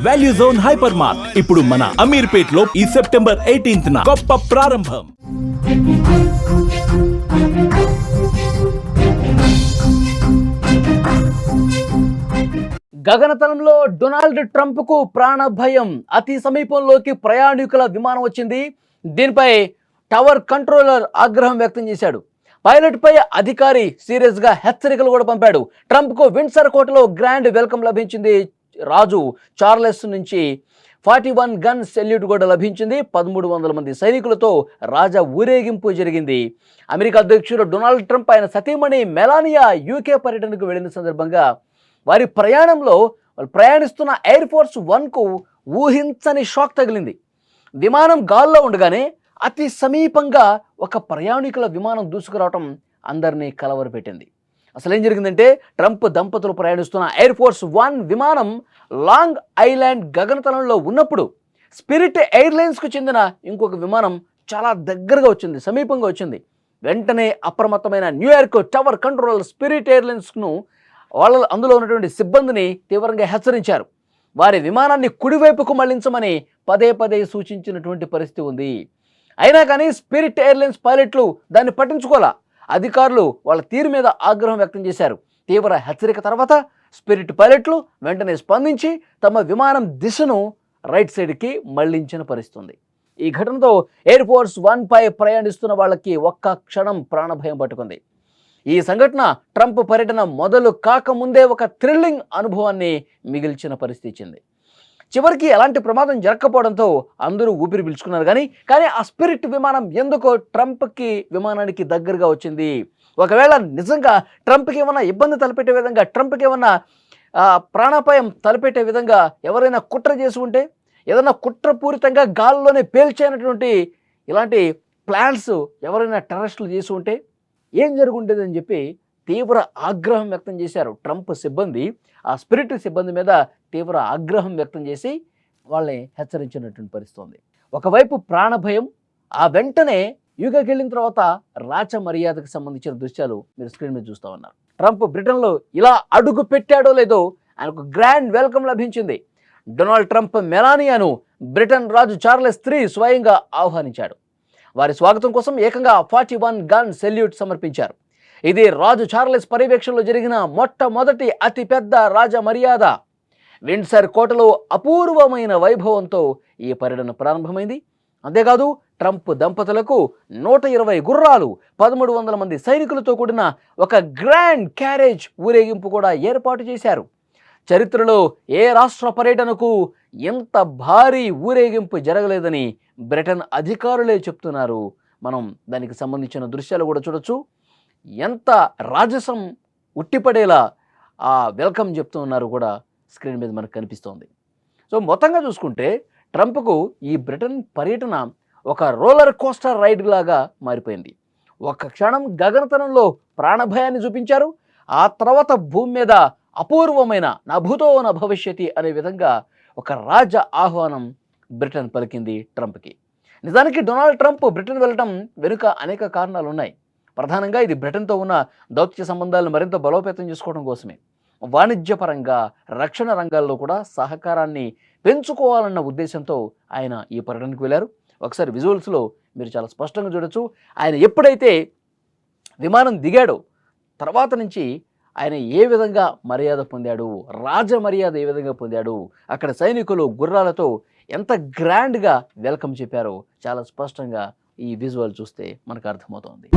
Value zone hyper mart ఇప్పుడు మన అమీర్పేట్ లో ఈ సెప్టెంబర్ 18న గొప్ప ప్రారంభం. గగనతలంలో డొనాల్డ్ ట్రంప్ కు ప్రాణ భయం. అతి సమీపంలోకి ప్రయాణికుల విమానం వచ్చింది. దీనిపై టవర్ కంట్రోలర్ ఆగ్రహం వ్యక్తం చేశాడు. పైలట్ పై అధికారి సీరియస్ గా హెచ్చరికలు కూడా పంపాడు. ట్రంప్ కు విండ్సర్ కోటలో గ్రాండ్ వెల్కమ్ లభించింది. రాజు చార్లెస్ నుంచి 41 గన్ సెల్యూట్ కూడా లభించింది. 1300 మంది సైనికులతో రాజా ఊరేగింపు జరిగింది. అమెరికా అధ్యక్షుడు డొనాల్డ్ ట్రంప్ ఆయన సతీమణి మెలానియా యూకే పర్యటనకు వెళ్లిన సందర్భంగా వారి ప్రయాణంలో వాళ్ళు ప్రయాణిస్తున్న ఎయిర్ ఫోర్స్ 1కు ఊహించని షాక్ తగిలింది. విమానం గాల్లో ఉండగానే అతి సమీపంగా ఒక ప్రయాణికుల విమానం దూసుకురావటం అందరినీ కలవరపెట్టింది. అసలు ఏం జరిగిందంటే, ట్రంప్ దంపతులు ప్రయాణిస్తున్న ఎయిర్ ఫోర్స్ 1 విమానం లాంగ్ ఐలాండ్ గగనతలంలో ఉన్నప్పుడు స్పిరిట్ ఎయిర్లైన్స్కు చెందిన ఇంకొక విమానం చాలా దగ్గరగా వచ్చింది, సమీపంగా వచ్చింది. వెంటనే అప్రమత్తమైన న్యూయార్క్ టవర్ కంట్రోలర్ స్పిరిట్ ఎయిర్లైన్స్ను అందులో ఉన్నటువంటి సిబ్బందిని తీవ్రంగా హెచ్చరించారు. వారి విమానాన్ని కుడివైపుకు మళ్లించమని పదే పదే సూచించినటువంటి పరిస్థితి ఉంది. అయినా కానీ స్పిరిట్ ఎయిర్లైన్స్ పైలట్లు దాన్ని పట్టించుకోలా. అధికారులు వాళ్ళ తీరు మీద ఆగ్రహం వ్యక్తం చేశారు. తీవ్ర హెచ్చరిక తర్వాత స్పిరిట్ పైలట్లు వెంటనే స్పందించి తమ విమానం దిశను రైట్ సైడ్కి మళ్లించిన పరిస్థితి. ఈ ఘటనతో ఎయిర్ ఫోర్స్ 1 పై ప్రయాణిస్తున్న వాళ్ళకి ఒక్క క్షణం ప్రాణభయం పట్టుకుంది. ఈ సంఘటన ట్రంప్ పర్యటన మొదలు కాకముందే ఒక థ్రిల్లింగ్ అనుభవాన్ని మిగిల్చిన పరిస్థితి ఇచ్చింది. చివరికి ఎలాంటి ప్రమాదం జరగకపోవడంతో అందరూ ఊపిరి పీల్చుకున్నారు. కానీ ఆ స్పిరిట్ విమానం ఎందుకో ట్రంప్కి విమానానికి దగ్గరగా వచ్చింది. ఒకవేళ నిజంగా ట్రంప్కి ఏమన్నా ఇబ్బంది తలపెట్టే విధంగా, ట్రంప్కి ఏమన్నా ప్రాణాపాయం తలపెట్టే విధంగా ఎవరైనా కుట్ర చేసి ఉంటే, ఏదైనా కుట్రపూరితంగా గాల్లోనే పేల్చేనటువంటి ఇలాంటి ప్లాన్స్ ఎవరైనా టెర్రరిస్టులు చేసి ఉంటే ఏం జరుగుండేదని చెప్పి తీవ్ర ఆగ్రహం వ్యక్తం చేశారు. ట్రంప్ సిబ్బంది ఆ స్పిరిట్ సిబ్బంది మీద తీవ్ర ఆగ్రహం వ్యక్తం చేసి వాళ్ళని హెచ్చరించినటువంటి పరిస్థితి ఉంది. ఒకవైపు ప్రాణభయం, ఆ వెంటనే యూకేకి వెళ్ళిన తర్వాత రాచ మర్యాదకు సంబంధించిన దృశ్యాలు మీరు స్క్రీన్ మీద చూస్తూ ఉన్నారు. ట్రంప్ బ్రిటన్లో ఇలా అడుగు పెట్టాడో లేదో ఆయనకు గ్రాండ్ వెల్కమ్ లభించింది. డొనాల్డ్ ట్రంప్ మెలానియాను బ్రిటన్ రాజు చార్లెస్ III స్వయంగా ఆహ్వానించాడు. వారి స్వాగతం కోసం ఏకంగా 41 గన్ సెల్యూట్ సమర్పించారు. ఇది రాజు చార్లెస్ పర్యవేక్షణలో జరిగిన మొట్టమొదటి అతిపెద్ద రాజ మర్యాద. విండ్సర్ కోటలో అపూర్వమైన వైభవంతో ఈ పర్యటన ప్రారంభమైంది. అంతేకాదు ట్రంప్ దంపతులకు 120 గుర్రాలు, 1300 మంది సైనికులతో కూడిన ఒక గ్రాండ్ క్యారేజ్ ఊరేగింపు కూడా ఏర్పాటు చేశారు. చరిత్రలో ఏ రాష్ట్ర పర్యటనకు ఎంత భారీ ఊరేగింపు జరగలేదని బ్రిటన్ అధికారులే చెప్తున్నారు. మనం దానికి సంబంధించిన దృశ్యాలు కూడా చూడొచ్చు. ఎంత రాజసం ఉట్టిపడేలా ఆ వెల్కమ్ చెప్తూ ఉన్నారు కూడా స్క్రీన్ మీద మనకు కనిపిస్తోంది. సో మొత్తంగా చూసుకుంటే ట్రంప్కు ఈ బ్రిటన్ పర్యటన ఒక రోలర్ కోస్టర్ రైడ్ లాగా మారిపోయింది. ఒక క్షణం గగనతలంలో ప్రాణభయాన్ని చూపించారు. ఆ తర్వాత భూమి మీద అపూర్వమైన నభూతో న భవిష్యతి అనే విధంగా ఒక రాజ ఆహ్వానం బ్రిటన్ పలికింది ట్రంప్కి. నిజానికి డొనాల్డ్ ట్రంప్ బ్రిటన్ వెళ్ళడం వెనుక అనేక కారణాలు ఉన్నాయి. ప్రధానంగా ఇది బ్రిటన్తో ఉన్న దౌత్య సంబంధాలను మరింత బలోపేతం చేసుకోవడం కోసమే. వాణిజ్యపరంగా, రక్షణ రంగాల్లో కూడా సహకారాన్ని పెంచుకోవాలన్న ఉద్దేశంతో ఆయన ఈ పర్యటనకు వెళ్ళారు. ఒకసారి విజువల్స్లో మీరు చాలా స్పష్టంగా చూడొచ్చు. ఆయన ఎప్పుడైతే విమానం దిగాడో తర్వాత నుంచి ఆయన ఏ విధంగా మర్యాద పొందాడు, రాజ మర్యాద ఏ విధంగా పొందాడు, అక్కడ సైనికులు గుర్రాలతో ఎంత గ్రాండ్గా వెల్కమ్ చెప్పారో చాలా స్పష్టంగా ఈ విజువల్ చూస్తే మనకు అర్థమవుతోంది.